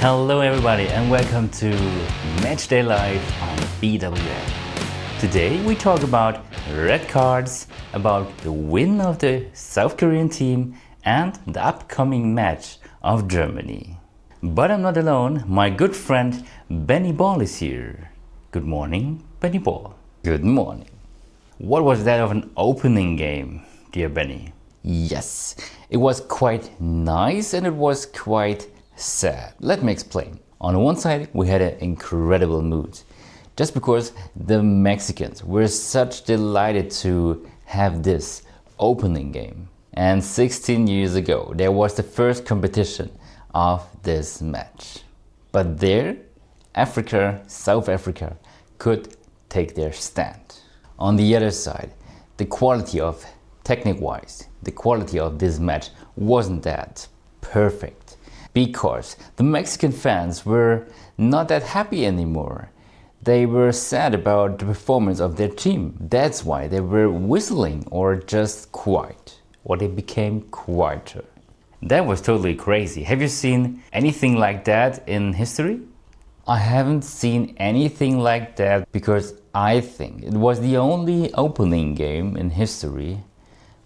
Hello everybody and welcome to Matchday Live on BWN. Today we talk about red cards, about the win of the South Korean team and the upcoming match of Germany. But I'm not alone, my good friend Benny Ball is here. Good morning, Benny Ball. Good morning. What was that of an opening game, dear Benny? Yes, it was quite nice and it was quite sad. Let me explain. On one side, we had an incredible mood, just because the Mexicans were such delighted to have this opening game. And 16 years ago, there was the first competition of this match. But there, South Africa, could take their stand. On the other side, the quality of, technique-wise, the quality of this match wasn't that perfect. Because the Mexican fans were not that happy anymore. They were sad about the performance of their team. That's why they were whistling or just quiet, or they became quieter. That was totally crazy. Have you seen anything like that in history? I haven't seen anything like that because I think it was the only opening game in history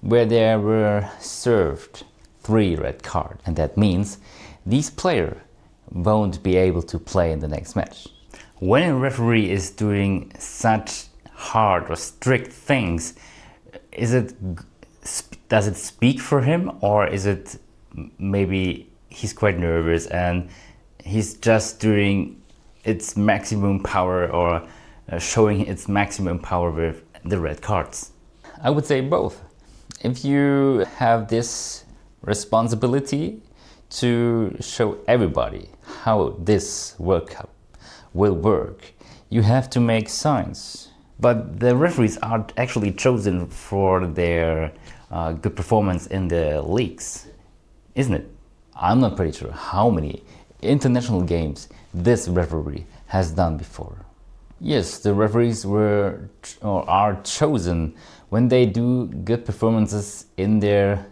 where there were served 3 red cards, and that means these players won't be able to play in the next match. When a referee is doing such hard or strict things, does it speak for him, or is it maybe he's quite nervous and he's just doing its maximum power or showing its maximum power with the red cards? I would say both. If you have this responsibility to show everybody how this World Cup will work, you have to make signs. But the referees are actually chosen for their good performance in the leagues, isn't it? I'm not pretty sure how many international games this referee has done before. Yes, the referees were or are chosen when they do good performances in their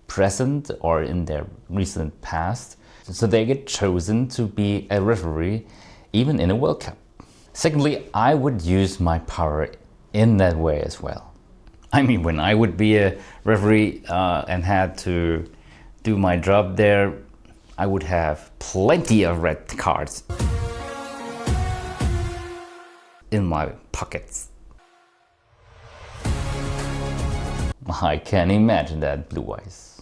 present or in their recent past, so they get chosen to be a referee even in a World Cup. Secondly, I would use my power in that way as well. I mean, when I would be a referee and had to do my job there, I would have plenty of red cards in my pockets. I can imagine that, Bluewice.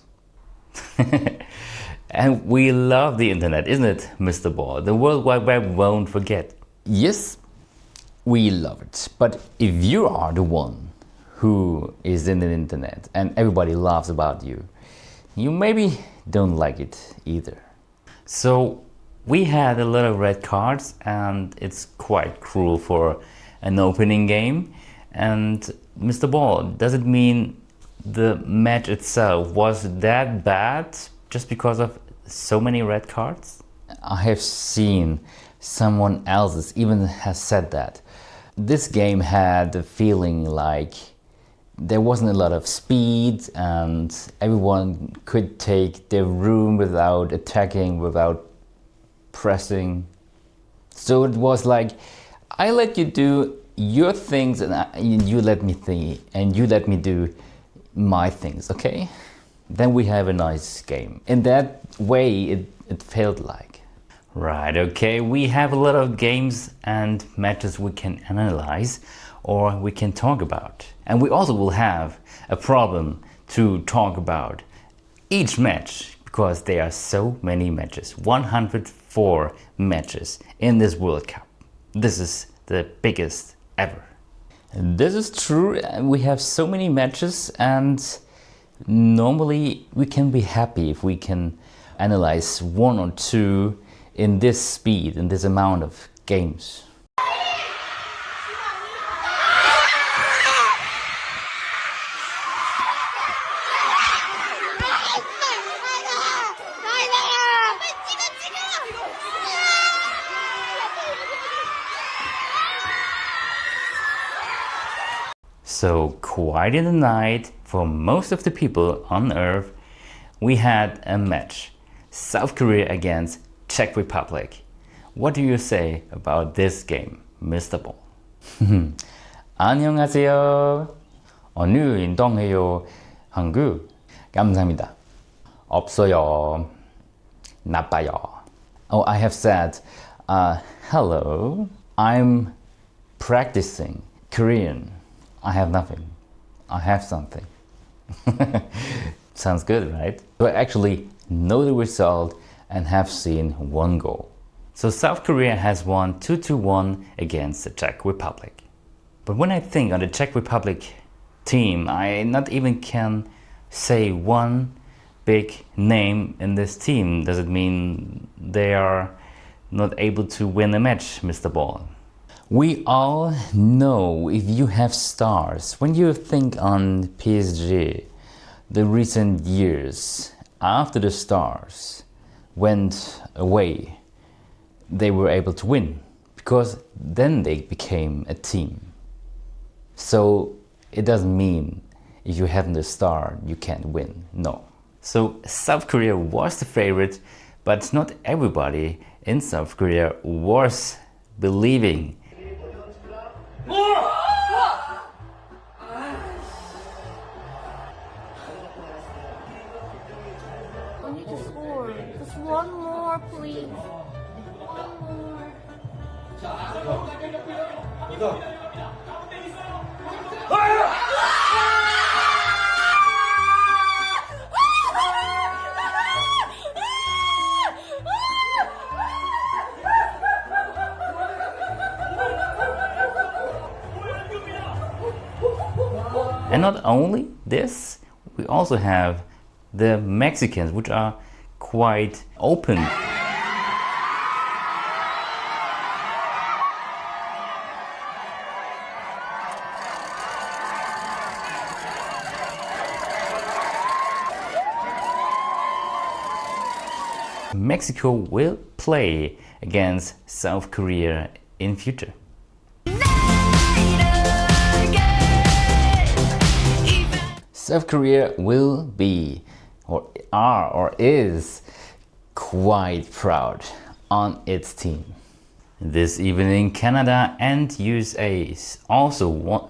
And we love the internet, isn't it, Mr. Ball? The World Wide Web won't forget. Yes, we love it. But if you are the one who is in the internet and everybody laughs about you, you maybe don't like it either. So we had a lot of red cards and it's quite cruel for an opening game. And Mr. Ball, does it mean the match itself was that bad just because of so many red cards? I have seen someone else even has said that. This game had the feeling like there wasn't a lot of speed and everyone could take their room without attacking, without pressing. So it was like, I let you do your things and you let me think, and you let me do my things, okay? Then we have a nice game. In that way, it felt like. Right, okay, we have a lot of games and matches we can analyze or we can talk about. And we also will have a problem to talk about each match because there are so many matches, 104 matches in this World Cup. This is the biggest ever. This is true, we have so many matches and normally we can be happy if we can analyze 1 or 2 in this speed, in this amount of games. So quiet in the night for most of the people on Earth, we had a match. South Korea against Czech Republic. What do you say about this game, Mr. Ball? 안녕하세요. 어느 운동해요? 한국. 감사합니다. 없어요. 나빠요. Oh, I have said, hello, I'm practicing Korean. I have nothing. I have something. Sounds good, right? So I actually know the result and have seen one goal. So South Korea has won 2-1 against the Czech Republic. But when I think on the Czech Republic team, I not even can say one big name in this team. Does it mean they are not able to win a match, Mr. Ball? We all know if you have stars. When you think on PSG, the recent years, after the stars went away, they were able to win because then they became a team. So it doesn't mean if you haven't a star, you can't win. No. So South Korea was the favorite, but not everybody in South Korea was believing. I need to score. Just one more, please. One more. And not only this, we also have the Mexicans, which are quite open. Mexico will play against South Korea in future. South Korea will be or is quite proud on its team. This evening Canada and USA also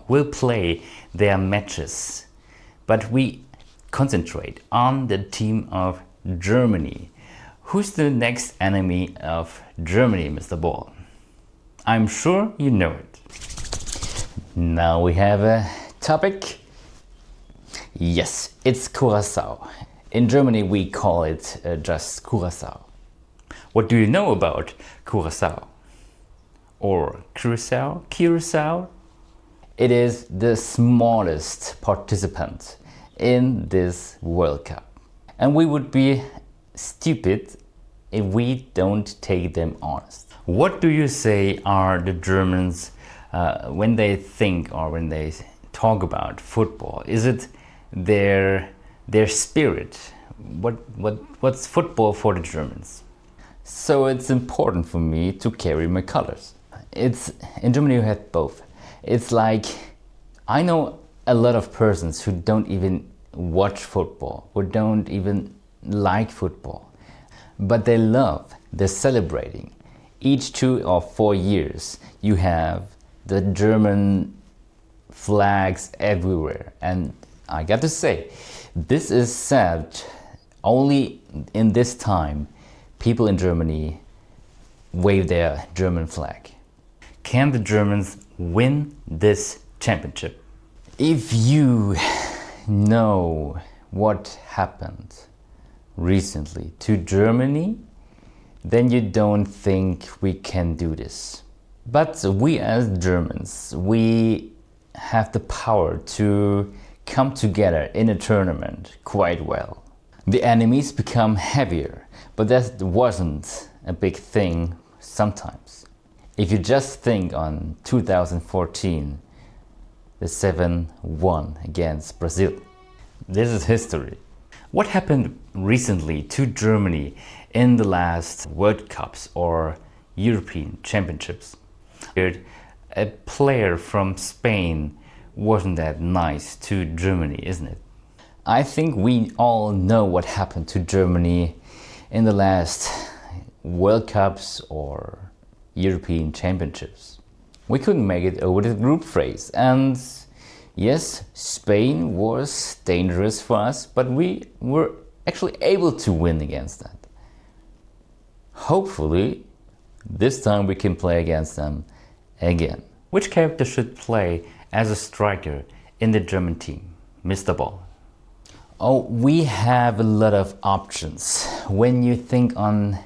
will play their matches, but we concentrate on the team of Germany. Who's the next enemy of Germany, Mr. Ball? I'm sure you know it. Now we have a topic. Yes, it's Curaçao. In Germany we call it just Curaçao. What do you know about Curaçao? Or Curaçao? It is the smallest participant in this World Cup. And we would be stupid if we don't take them honest. What do you say are the Germans when they think or when they talk about football? Is it their spirit? What's football for the Germans? So it's important for me to carry my colors. It's in Germany you have both. It's like I know a lot of persons who don't even watch football, who don't even like football, but they love, they're celebrating. Each 2 or 4 years you have the German flags everywhere, and I got to say, this is sad. Only in this time people in Germany wave their German flag. Can the Germans win this championship? If you know what happened recently to Germany, then you don't think we can do this. But we as Germans, we have the power to come together in a tournament quite well. The enemies become heavier, but that wasn't a big thing sometimes. If you just think on 2014, the 7-1 against Brazil. This is history. What happened recently to Germany in the last World Cups or European Championships? A player from Spain wasn't that nice to Germany, isn't it? I think we all know what happened to Germany in the last World Cups or European Championships. We couldn't make it over the group phase, and yes, Spain was dangerous for us, but we were actually able to win against that. Hopefully, this time we can play against them again. Which character should play as a striker in the German team? Mr. Ball. Oh, we have a lot of options. When you think on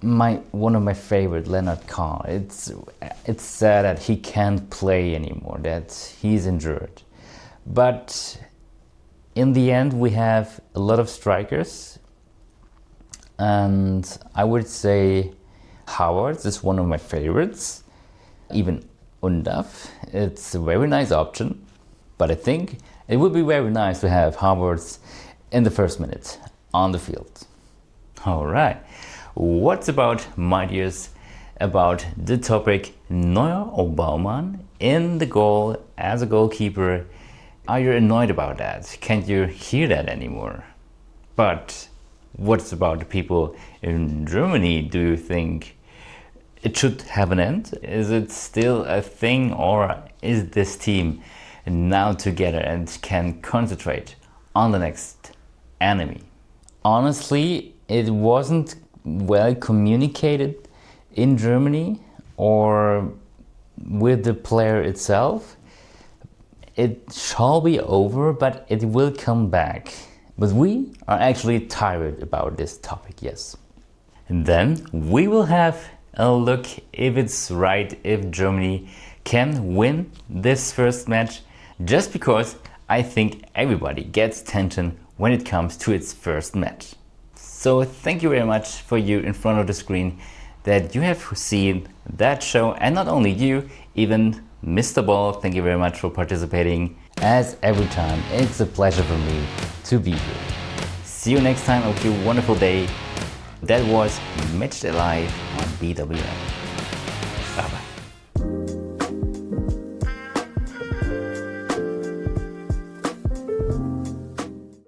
one of my favorite, Leonard Carr, it's sad that he can't play anymore, that he's injured. But in the end, we have a lot of strikers, and I would say Havertz is one of my favorites. Even Undav, it's a very nice option, but I think it would be very nice to have Havertz in the first minute on the field. All right, what's about, my dears, about the topic Neuer or Baumann in the goal as a goalkeeper? Are you annoyed about that? Can't you hear that anymore? But what's about the people in Germany? Do you think it should have an end? Is it still a thing, or is this team now together and can concentrate on the next enemy? Honestly, it wasn't well communicated in Germany or with the player itself. It shall be over, but it will come back. But we are actually tired about this topic, yes. And then we will have a look if it's right, if Germany can win this first match, just because I think everybody gets tension when it comes to its first match. So thank you very much for you in front of the screen that you have seen that show, and not only you, even Mr. Ball, thank you very much for participating. As every time, it's a pleasure for me to be here. See you next time. I wish you a wonderful day. That was Matchday Live on BWN.